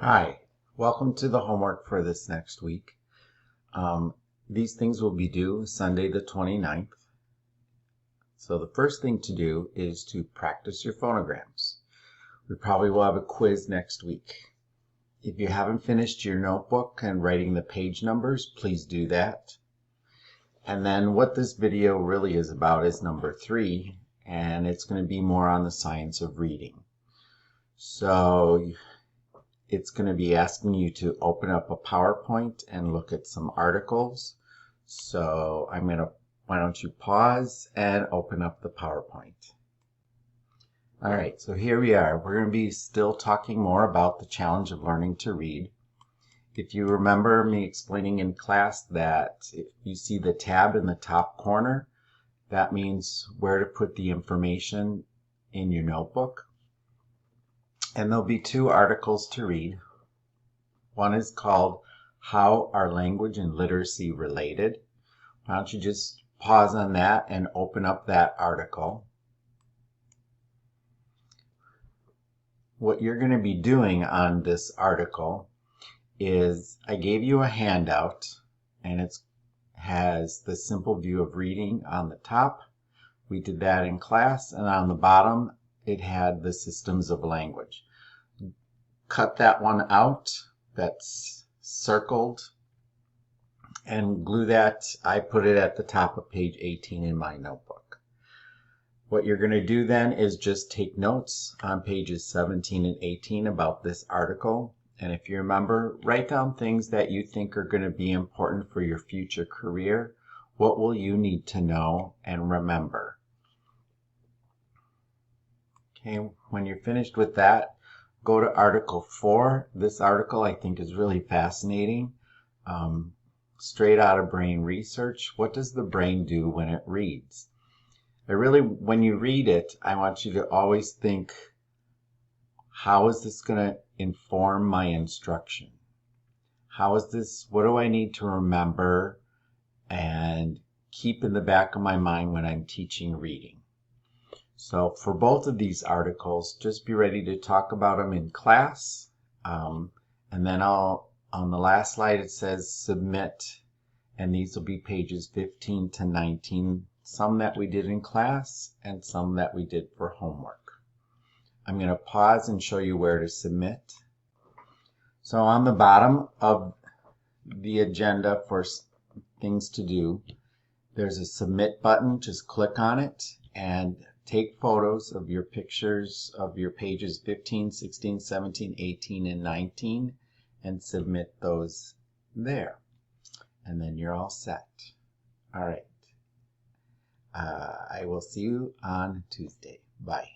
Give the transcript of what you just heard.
Hi, welcome to the homework for this next week. These things will be due Sunday the 29th. So the first thing to do is to practice your phonograms. We probably will have a quiz next week. If you haven't finished your notebook and writing the page numbers, please do that. And then what this video really is about is number 3, and it's going to be more on the science of reading. So it's going to be asking you to open up a PowerPoint and look at some articles. So why don't you pause and open up the PowerPoint. All right, so here we are. We're going to be still talking more about the challenge of learning to read. If you remember me explaining in class that if you see the tab in the top corner, that means where to put the information in your notebook. And there'll be 2 articles to read. One is called How Are Language and Literacy Related? Why don't you just pause on that and open up that article. What you're going to be doing on this article is I gave you a handout, and it has the simple view of reading on the top. We did that in class, and on the bottom it had the systems of language. Cut that one out that's circled and glue that. I put it at the top of page 18 in my notebook. What you're going to do then is just take notes on pages 17 and 18 about this article. And if you remember, write down things that you think are going to be important for your future career. What will you need to know and remember? Okay, when you're finished with that, go to Article 4. This article I think is really fascinating. Straight out of brain research. What does the brain do when it reads? When you read it, I want you to always think, how is this going to inform my instruction? What do I need to remember and keep in the back of my mind when I'm teaching reading? So for both of these articles, just be ready to talk about them in class. And then on the last slide it says submit, and these will be pages 15 to 19, some that we did in class and some that we did for homework. I'm going to pause and show you where to submit. So on the bottom of the agenda for things to do, there's a submit button. Just click on it and take photos of your pictures of your pages 15, 16, 17, 18, and 19 and submit those there. And then you're all set. All right. I will see you on Tuesday. Bye.